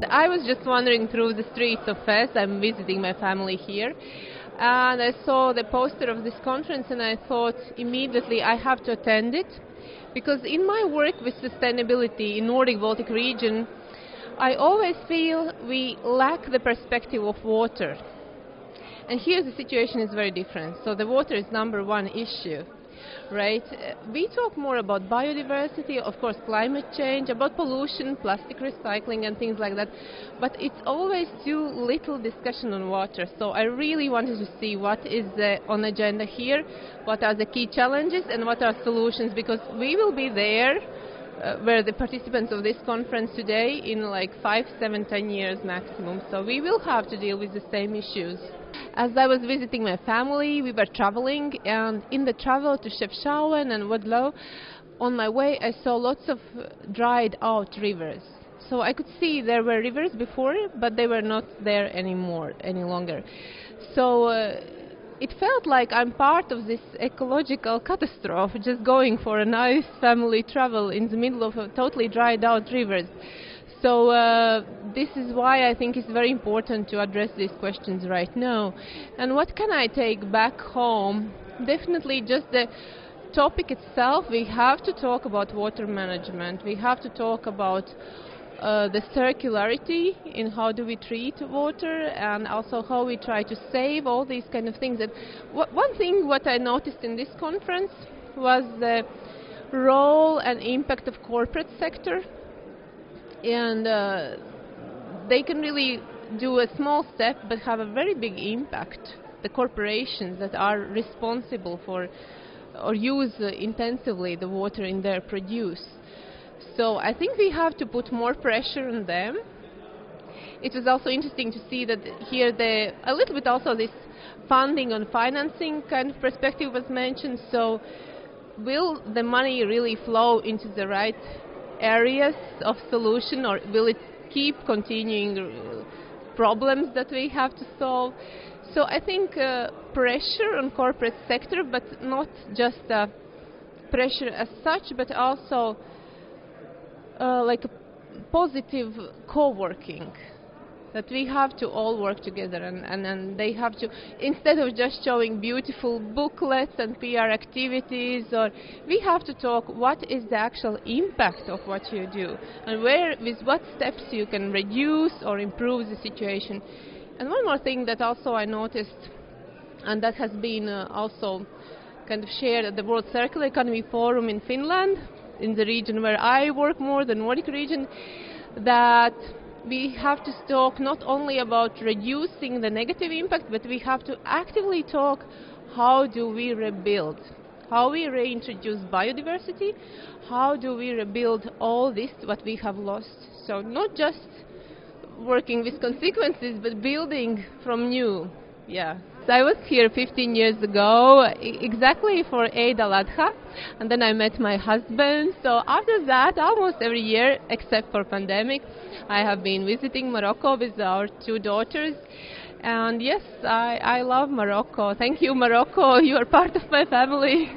I was just wandering through the streets of Fez. I'm visiting my family here. And I saw the poster of this conference and I thought immediately I have to attend it. Because in my work with sustainability in Nordic Baltic region, I always feel we lack the perspective of water. And here the situation is very different. So the water is number one issue, right? We talk more about biodiversity, of course climate change, about pollution, plastic recycling and things like that. But it's always too little discussion on water. So I really wanted to see what is on agenda here, what are the key challenges and what are solutions, because we will be there where the participants of this conference today in like 5, 7, 10 years maximum. So we will have to deal with the same issues. As I was visiting my family, we were traveling, and in the travel to Chefchaouen and Wadlow, on my way I saw lots of dried out rivers. So I could see there were rivers before, but they were not there any longer. So it felt like I'm part of this ecological catastrophe, just going for a nice family travel in the middle of a totally dried out rivers. So this is why I think it's very important to address these questions right now. And what can I take back home? Definitely just the topic itself. We have to talk about water management. We have to talk about the circularity in how do we treat water, and also how we try to save all these kind of things. And one thing what I noticed in this conference was the role and impact of corporate sector. And they can really do a small step but have a very big impact. The corporations that are responsible for or use intensively the water in their produce. So I think we have to put more pressure on them. It was also interesting to see that here a little bit also this funding on financing kind of perspective was mentioned. So will the money really flow into the right areas of solution, or will it keep continuing problems that we have to solve? So I think pressure on corporate sector, but not just pressure as such, but also like a positive co-working, that we have to all work together, and they have to, instead of just showing beautiful booklets and PR activities, or we have to talk what is the actual impact of what you do, and with what steps you can reduce or improve the situation. And one more thing that also I noticed, and that has been also kind of shared at the World Circular Economy Forum in Finland, in the region where I work more, the Nordic region, that we have to talk not only about reducing the negative impact, but we have to actively talk how do we rebuild, how we reintroduce biodiversity, how do we rebuild all this what we have lost. So not just working with consequences, but building from new. Yeah. So I was here 15 years ago, exactly for Eid al-Adha, and then I met my husband. So after that, almost every year, except for pandemic, I have been visiting Morocco with our 2 daughters. And yes, I love Morocco. Thank you, Morocco. You are part of my family.